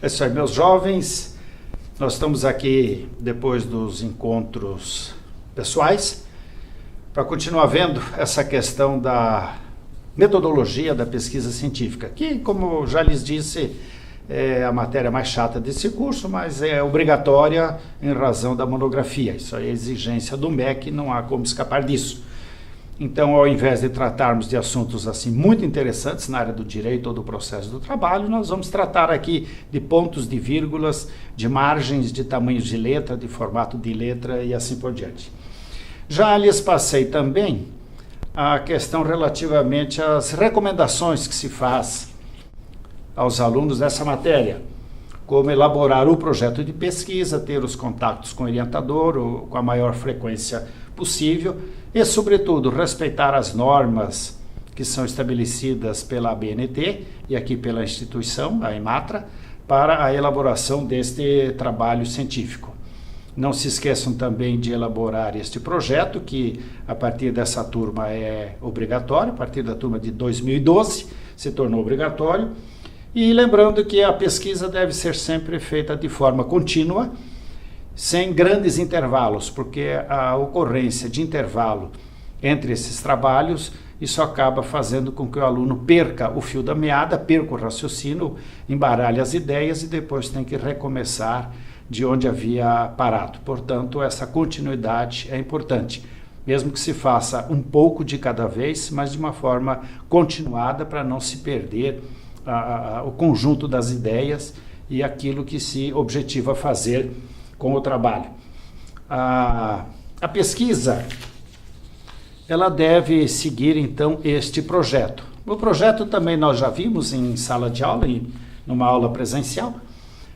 É isso aí, meus jovens. Nós estamos aqui depois dos encontros pessoais para continuar vendo essa questão da metodologia da pesquisa científica, que, como já lhes disse, é a matéria mais chata desse curso, mas é obrigatória em razão da monografia. Isso aí é exigência do MEC, não há como escapar disso. Então, ao invés de tratarmos de assuntos assim muito interessantes na área do direito ou do processo do trabalho, nós vamos tratar aqui de pontos, de vírgulas, de margens, de tamanhos de letra, de formato de letra e assim por diante. Já lhes passei também a questão relativamente às recomendações que se faz aos alunos dessa matéria, como elaborar o projeto de pesquisa, ter os contatos com o orientador com a maior frequência possível e, sobretudo, respeitar as normas que são estabelecidas pela ABNT e aqui pela instituição, a EMATRA, para a elaboração deste trabalho científico. Não se esqueçam também de elaborar este projeto, que a partir dessa turma é obrigatório, a partir da turma de 2012 se tornou obrigatório. E lembrando que a pesquisa deve ser sempre feita de forma contínua, sem grandes intervalos, porque a ocorrência de intervalo entre esses trabalhos, isso acaba fazendo com que o aluno perca o fio da meada, perca o raciocínio, embaralhe as ideias e depois tem que recomeçar de onde havia parado. Portanto, essa continuidade é importante, mesmo que se faça um pouco de cada vez, mas de uma forma continuada para não se perder o conjunto das ideias e aquilo que se objetiva fazer com o trabalho. A pesquisa, ela deve seguir, então, este projeto. O projeto também nós já vimos em sala de aula, numa aula presencial,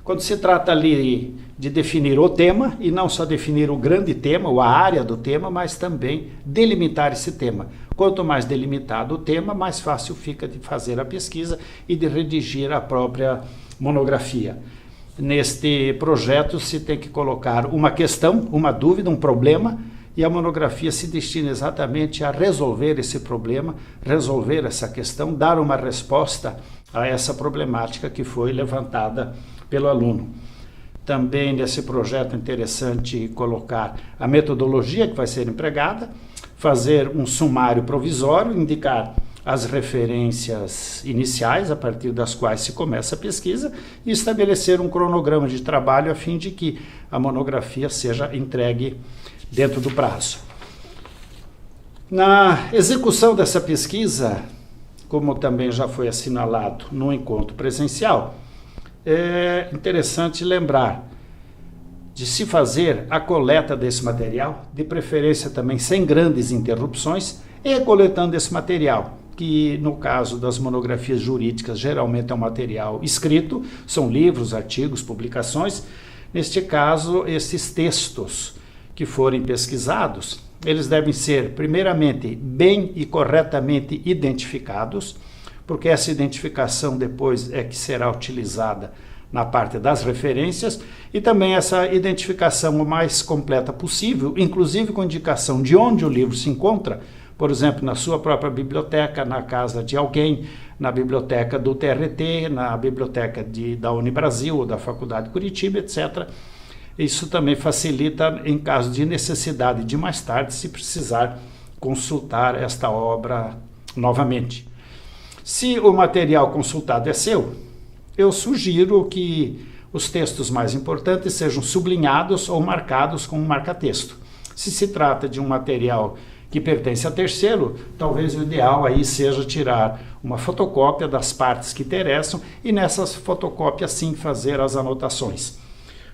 quando se trata ali de definir o tema, e não só definir o grande tema, ou a área do tema, mas também delimitar esse tema. Quanto mais delimitado o tema, mais fácil fica de fazer a pesquisa e de redigir a própria monografia. Neste projeto se tem que colocar uma questão, uma dúvida, um problema, e a monografia se destina exatamente a resolver esse problema, resolver essa questão, dar uma resposta a essa problemática que foi levantada pelo aluno. Também nesse projeto é interessante colocar a metodologia que vai ser empregada, fazer um sumário provisório, indicar as referências iniciais a partir das quais se começa a pesquisa e estabelecer um cronograma de trabalho a fim de que a monografia seja entregue dentro do prazo. Na execução dessa pesquisa, como também já foi assinalado no encontro presencial, é interessante lembrar de se fazer a coleta desse material, de preferência também sem grandes interrupções, e coletando esse material, que no caso das monografias jurídicas geralmente é um material escrito, são livros, artigos, publicações. Neste caso, esses textos que forem pesquisados, eles devem ser primeiramente bem e corretamente identificados, porque essa identificação depois é que será utilizada na parte das referências, e também essa identificação o mais completa possível, inclusive com indicação de onde o livro se encontra, por exemplo, na sua própria biblioteca, na casa de alguém, na biblioteca do TRT, na biblioteca da Unibrasil ou da Faculdade de Curitiba, etc. Isso também facilita em caso de necessidade de mais tarde, se precisar consultar esta obra novamente. Se o material consultado é seu, eu sugiro que os textos mais importantes sejam sublinhados ou marcados com um marca-texto. Se se trata de um material que pertence a terceiro, talvez o ideal aí seja tirar uma fotocópia das partes que interessam e nessas fotocópias sim fazer as anotações.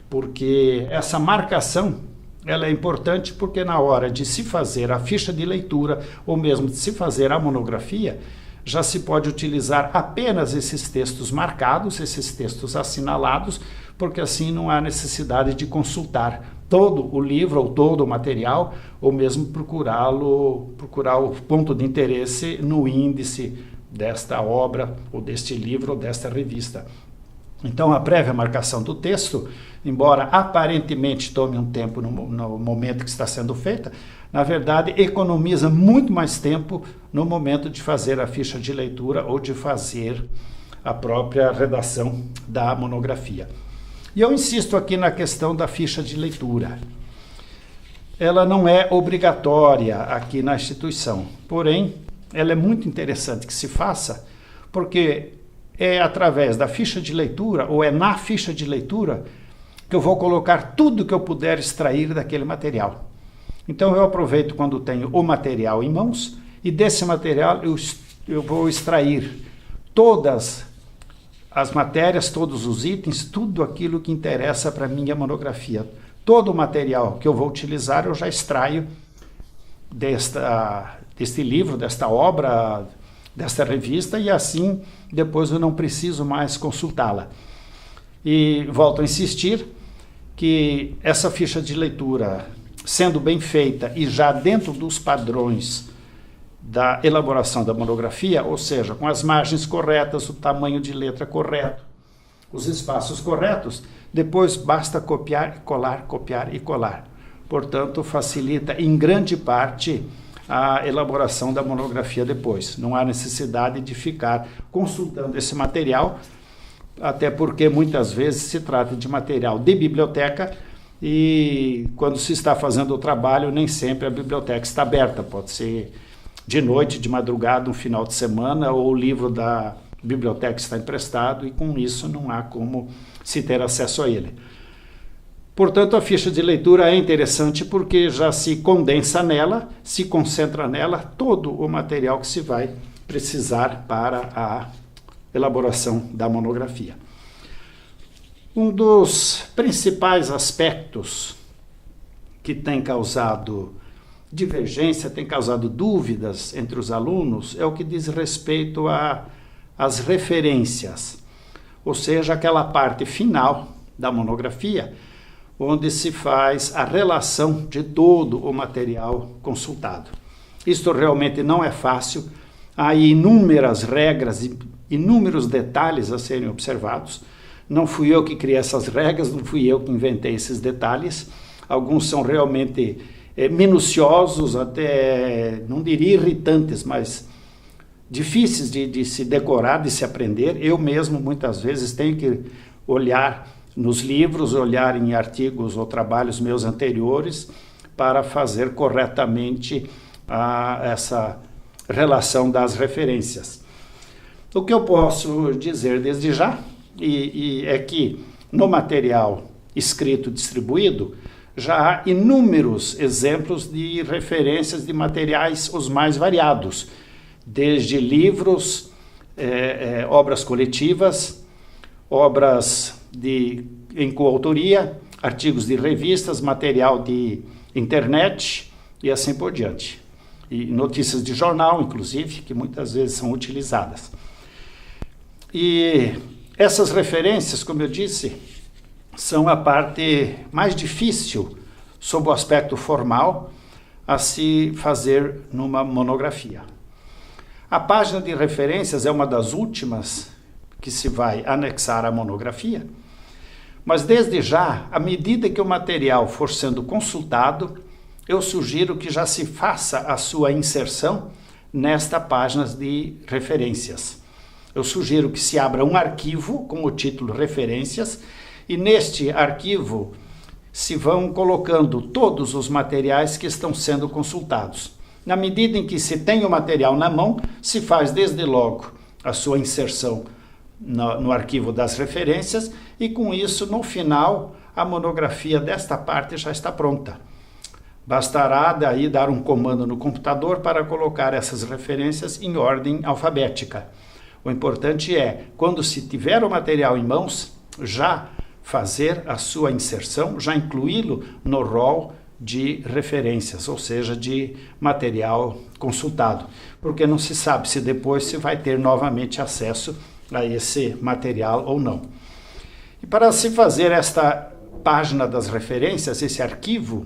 Porque essa marcação ela é importante porque na hora de se fazer a ficha de leitura ou mesmo de se fazer a monografia, já se pode utilizar apenas esses textos marcados, esses textos assinalados, porque assim não há necessidade de consultar todo o livro ou todo o material, ou mesmo procurar o ponto de interesse no índice desta obra, ou deste livro, ou desta revista. Então, a prévia marcação do texto, embora aparentemente tome um tempo no momento que está sendo feita, na verdade, economiza muito mais tempo no momento de fazer a ficha de leitura ou de fazer a própria redação da monografia. E eu insisto aqui na questão da ficha de leitura. Ela não é obrigatória aqui na instituição, porém, ela é muito interessante que se faça, porque é através da ficha de leitura, ou é na ficha de leitura, que eu vou colocar tudo que eu puder extrair daquele material. Então eu aproveito quando tenho o material em mãos, e desse material eu vou extrair todas as matérias, todos os itens, tudo aquilo que interessa para a minha monografia. Todo o material que eu vou utilizar eu já extraio deste livro, desta obra, desta revista, e assim depois eu não preciso mais consultá-la. E volto a insistir que essa ficha de leitura, sendo bem feita e já dentro dos padrões da elaboração da monografia, ou seja, com as margens corretas, o tamanho de letra correto, os espaços corretos, depois basta copiar e colar. Portanto, facilita em grande parte a elaboração da monografia depois. Não há necessidade de ficar consultando esse material, até porque muitas vezes se trata de material de biblioteca e quando se está fazendo o trabalho, nem sempre a biblioteca está aberta. Pode ser de noite, de madrugada, um final de semana, ou o livro da biblioteca está emprestado e com isso não há como se ter acesso a ele. Portanto, a ficha de leitura é interessante porque já se condensa nela, se concentra nela todo o material que se vai precisar para a elaboração da monografia. Um dos principais aspectos que tem causado divergência, tem causado dúvidas entre os alunos, é o que diz respeito às referências, ou seja, aquela parte final da monografia, onde se faz a relação de todo o material consultado. Isto realmente não é fácil, há inúmeras regras e inúmeros detalhes a serem observados. Não fui eu que criei essas regras, não fui eu que inventei esses detalhes. Alguns são realmente minuciosos, até, não diria irritantes, mas difíceis de se decorar, de se aprender. Eu mesmo, muitas vezes, tenho que olhar nos livros, olhar em artigos ou trabalhos meus anteriores para fazer corretamente essa relação das referências. O que eu posso dizer desde já é que no material escrito distribuído já há inúmeros exemplos de referências de materiais os mais variados, desde livros, obras coletivas, obras em coautoria, artigos de revistas, material de internet e assim por diante. E notícias de jornal, inclusive, que muitas vezes são utilizadas. E essas referências, como eu disse, são a parte mais difícil, sob o aspecto formal, a se fazer numa monografia. A página de referências é uma das últimas que se vai anexar à monografia, mas desde já, à medida que o material for sendo consultado, eu sugiro que já se faça a sua inserção nesta página de referências. Eu sugiro que se abra um arquivo com o título Referências e neste arquivo se vão colocando todos os materiais que estão sendo consultados. Na medida em que se tem o material na mão, se faz desde logo a sua inserção no arquivo das referências e com isso, no final, a monografia desta parte já está pronta. Bastará daí dar um comando no computador para colocar essas referências em ordem alfabética. O importante é, quando se tiver o material em mãos, já fazer a sua inserção, já incluí-lo no rol de referências, ou seja, de material consultado, porque não se sabe se depois se vai ter novamente acesso a esse material ou não. E para se fazer esta página das referências, esse arquivo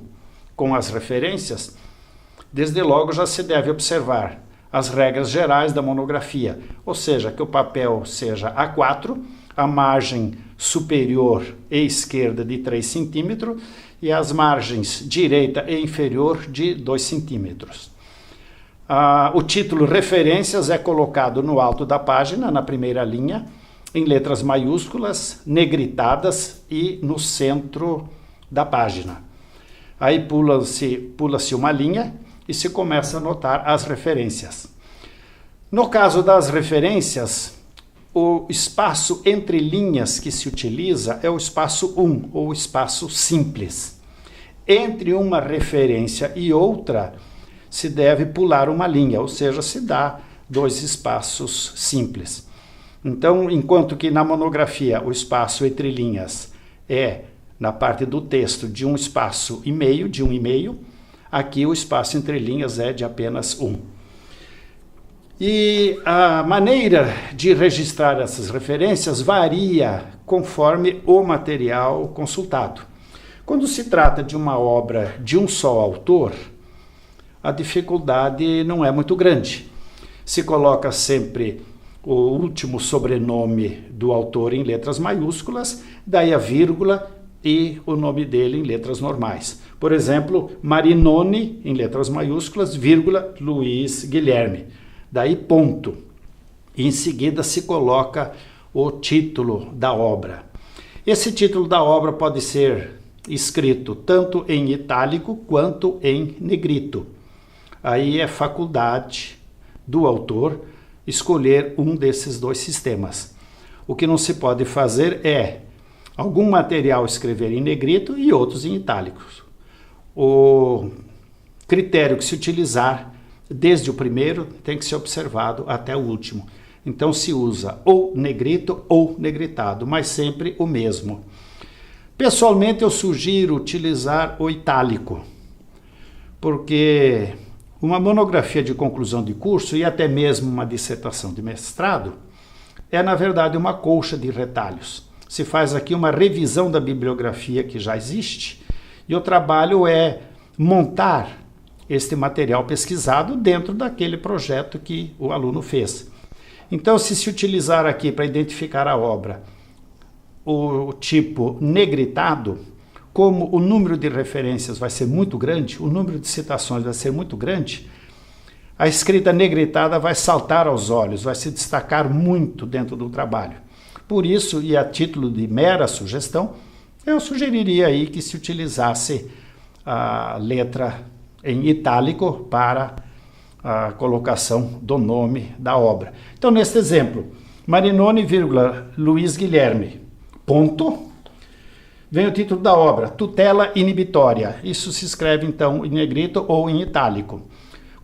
com as referências, desde logo já se deve observar as regras gerais da monografia, ou seja, que o papel seja A4, a margem superior e esquerda de 3 centímetros e as margens direita e inferior de 2 centímetros. O título Referências é colocado no alto da página, na primeira linha, em letras maiúsculas, negritadas e no centro da página. Aí pula-se uma linha e se começa a anotar as referências. No caso das referências, o espaço entre linhas que se utiliza é o espaço 1, ou espaço simples. Entre uma referência e outra, se deve pular uma linha, ou seja, se dá 2 espaços simples. Então, enquanto que na monografia o espaço entre linhas é, na parte do texto, de 1 espaço e meio, de 1,5, aqui o espaço entre linhas é de apenas 1. E a maneira de registrar essas referências varia conforme o material consultado. Quando se trata de uma obra de um só autor, a dificuldade não é muito grande. Se coloca sempre o último sobrenome do autor em letras maiúsculas, daí a vírgula e o nome dele em letras normais. Por exemplo, Marinoni em letras maiúsculas, vírgula, Luiz Guilherme. Daí ponto. E em seguida se coloca o título da obra. Esse título da obra pode ser escrito tanto em itálico quanto em negrito. Aí é faculdade do autor escolher um desses 2 sistemas. O que não se pode fazer é algum material escrever em negrito e outros em itálicos. O critério que se utilizar desde o primeiro tem que ser observado até o último. Então se usa ou negrito ou negritado, mas sempre o mesmo. Pessoalmente eu sugiro utilizar o itálico, porque uma monografia de conclusão de curso e até mesmo uma dissertação de mestrado é, na verdade, uma colcha de retalhos. Se faz aqui uma revisão da bibliografia que já existe e o trabalho é montar este material pesquisado dentro daquele projeto que o aluno fez. Então, se utilizar aqui para identificar a obra o tipo negritado, como o número de referências vai ser muito grande, o número de citações vai ser muito grande, a escrita negritada vai saltar aos olhos, vai se destacar muito dentro do trabalho. Por isso, e a título de mera sugestão, eu sugeriria aí que se utilizasse a letra em itálico para a colocação do nome da obra. Então, neste exemplo, Marinoni, vírgula, Luiz Guilherme, ponto, vem o título da obra, Tutela Inibitória. Isso se escreve, então, em negrito ou em itálico.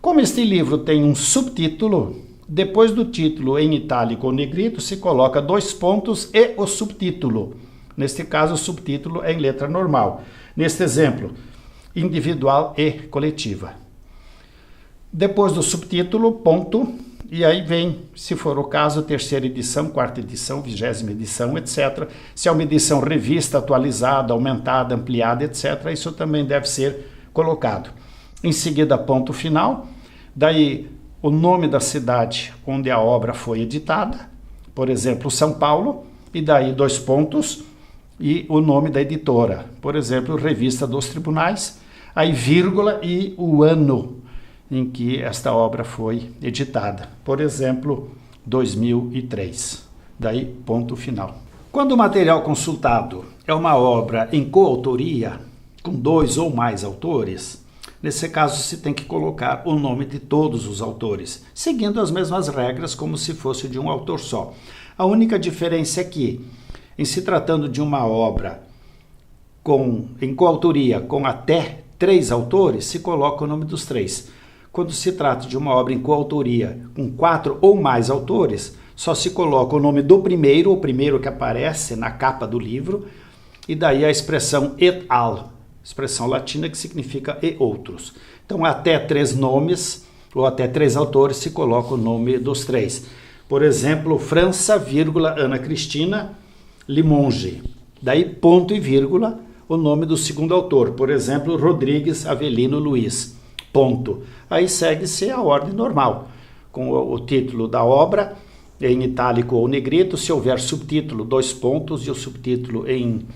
Como este livro tem um subtítulo, depois do título em itálico ou negrito, se coloca 2 pontos e o subtítulo. Neste caso, o subtítulo é em letra normal. Neste exemplo, individual e coletiva. Depois do subtítulo, ponto, e aí vem, se for o caso, 3ª edição, 4ª edição, 20ª edição, etc. Se é uma edição revista, atualizada, aumentada, ampliada, etc., isso também deve ser colocado. Em seguida, ponto final, daí o nome da cidade onde a obra foi editada, por exemplo, São Paulo, e daí 2 pontos, e o nome da editora, por exemplo, Revista dos Tribunais, aí vírgula e o ano em que esta obra foi editada, por exemplo, 2003, daí ponto final. Quando o material consultado é uma obra em coautoria, com 2 ou mais autores, nesse caso se tem que colocar o nome de todos os autores, seguindo as mesmas regras como se fosse de um autor só. A única diferença é que, em se tratando de uma obra em coautoria com até 3 autores, se coloca o nome dos 3. Quando se trata de uma obra em coautoria com 4 ou mais autores, só se coloca o nome do primeiro, o primeiro que aparece na capa do livro, e daí a expressão et al., expressão latina que significa e outros. Então, até 3 nomes ou até 3 autores se coloca o nome dos 3. Por exemplo, França, vírgula, Ana Cristina Limonge. Daí, ponto e vírgula, o nome do segundo autor. Por exemplo, Rodrigues Avelino Luiz. Ponto. Aí segue-se a ordem normal, com o título da obra em itálico ou negrito, se houver subtítulo, 2 pontos, e o subtítulo em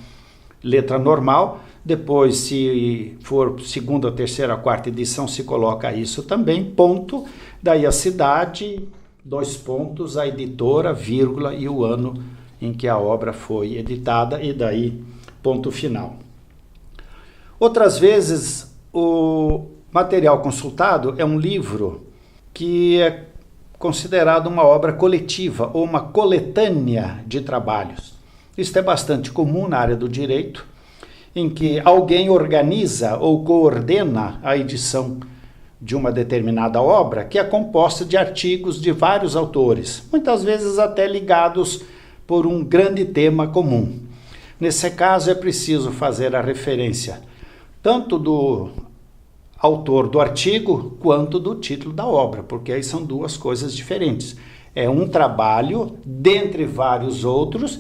letra normal. Depois, se for 2ª, 3ª, 4ª edição, se coloca isso também, ponto. Daí a cidade, 2 pontos, a editora, vírgula, e o ano em que a obra foi editada e daí ponto final. Outras vezes, o material consultado é um livro que é considerado uma obra coletiva ou uma coletânea de trabalhos. Isso é bastante comum na área do direito, em que alguém organiza ou coordena a edição de uma determinada obra, que é composta de artigos de vários autores, muitas vezes até ligados por um grande tema comum. Nesse caso, é preciso fazer a referência tanto do autor do artigo quanto do título da obra, porque aí são duas coisas diferentes. É um trabalho dentre vários outros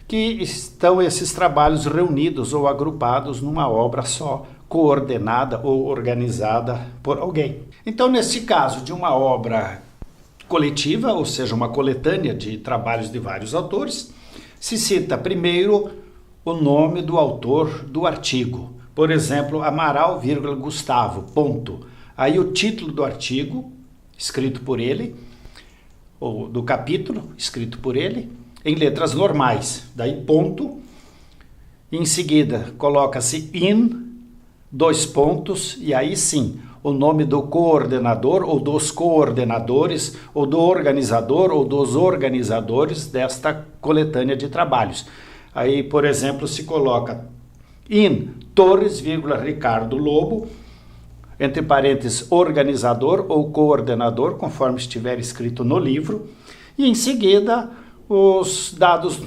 que estão esses trabalhos reunidos ou agrupados numa obra só, coordenada ou organizada por alguém. Então, nesse caso de uma obra coletiva, ou seja, uma coletânea de trabalhos de vários autores, se cita primeiro o nome do autor do artigo. Por exemplo, Amaral, Gustavo, ponto. Aí o título do artigo, escrito por ele, ou do capítulo, escrito por ele, em letras normais. Daí ponto. Em seguida, coloca-se in, 2 pontos, e aí sim, o nome do coordenador, ou dos coordenadores, ou do organizador, ou dos organizadores desta coletânea de trabalhos. Aí, por exemplo, se coloca in Torres, Ricardo Lobo, entre parênteses, organizador ou coordenador, conforme estiver escrito no livro, e em seguida os dados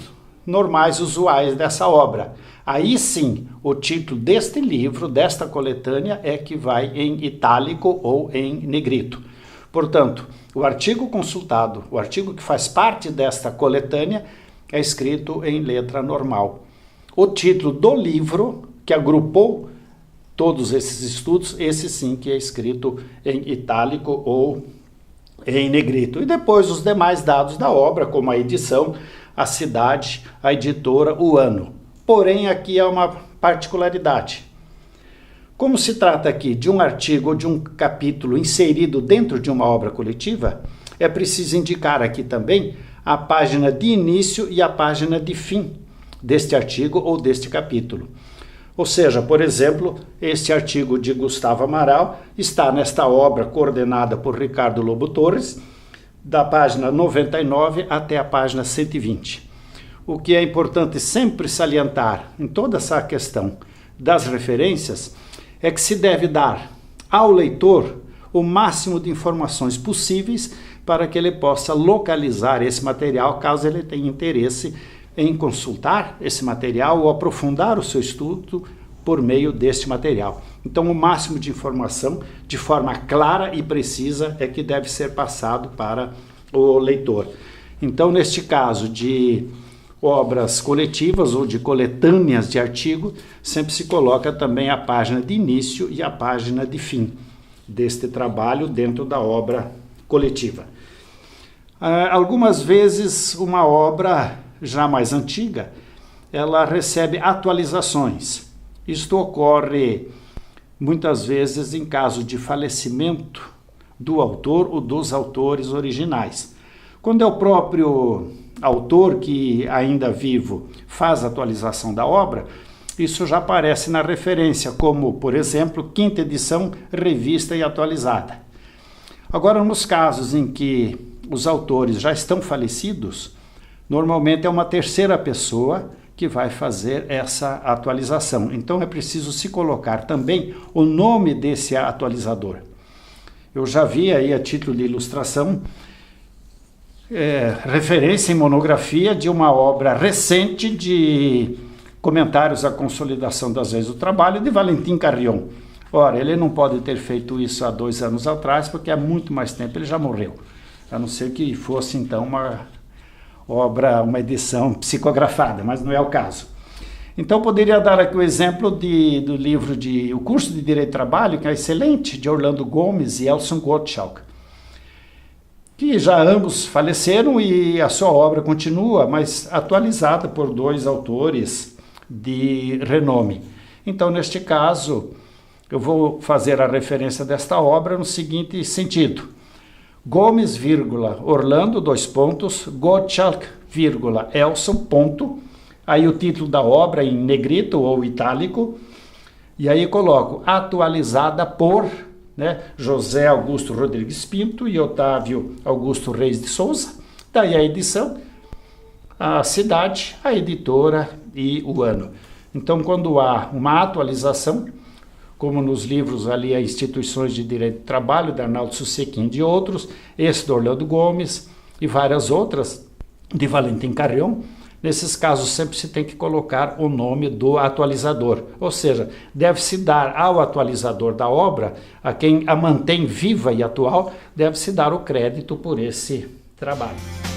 normais, usuais dessa obra. Aí sim, o título deste livro, desta coletânea, é que vai em itálico ou em negrito. Portanto, o artigo consultado, o artigo que faz parte desta coletânea, é escrito em letra normal. O título do livro, que agrupou todos esses estudos, esse sim que é escrito em itálico ou em negrito. E depois os demais dados da obra, como a edição, a cidade, a editora, o ano. Porém, aqui há uma particularidade. Como se trata aqui de um artigo ou de um capítulo inserido dentro de uma obra coletiva, é preciso indicar aqui também a página de início e a página de fim deste artigo ou deste capítulo. Ou seja, por exemplo, este artigo de Gustavo Amaral está nesta obra coordenada por Ricardo Lobo Torres, da página 99 até a página 120. O que é importante sempre salientar em toda essa questão das referências é que se deve dar ao leitor o máximo de informações possíveis para que ele possa localizar esse material, caso ele tenha interesse em consultar esse material ou aprofundar o seu estudo por meio deste material. Então, o máximo de informação, de forma clara e precisa, é que deve ser passado para o leitor. Então, neste caso de obras coletivas ou de coletâneas de artigo, sempre se coloca também a página de início e a página de fim deste trabalho dentro da obra coletiva. Algumas vezes, uma obra já mais antiga, ela recebe atualizações. Isto ocorre muitas vezes em caso de falecimento do autor ou dos autores originais. Quando é o próprio autor que, ainda vivo, faz a atualização da obra, isso já aparece na referência, como, por exemplo, 5ª edição, revista e atualizada. Agora, nos casos em que os autores já estão falecidos, normalmente é uma terceira pessoa que vai fazer essa atualização. Então é preciso se colocar também o nome desse atualizador. Eu já vi aí a título de ilustração, referência em monografia de uma obra recente de comentários à consolidação das leis do trabalho de Valentim Carrion. Ora, ele não pode ter feito isso há 2 anos atrás, porque há muito mais tempo ele já morreu. A não ser que fosse então uma obra, uma edição psicografada, mas não é o caso. Então, poderia dar aqui o exemplo do livro O Curso de Direito do Trabalho, que é excelente, de Orlando Gomes e Elson Gottschalk, que já ambos faleceram e a sua obra continua, mas atualizada por 2 autores de renome. Então, neste caso, eu vou fazer a referência desta obra no seguinte sentido. Gomes, Orlando, Gottschalk, Elson, ponto. Aí o título da obra em negrito ou itálico. E aí coloco atualizada por, né, José Augusto Rodrigues Pinto e Otávio Augusto Reis de Souza. Daí a edição, a cidade, a editora e o ano. Então, quando há uma atualização, como nos livros ali, a Instituições de Direito do Trabalho, da Arnaldo Susequim e de outros, esse do Orlando Gomes e várias outras, de Valentim Carrion, nesses casos sempre se tem que colocar o nome do atualizador, ou seja, deve-se dar ao atualizador da obra, a quem a mantém viva e atual, deve-se dar o crédito por esse trabalho.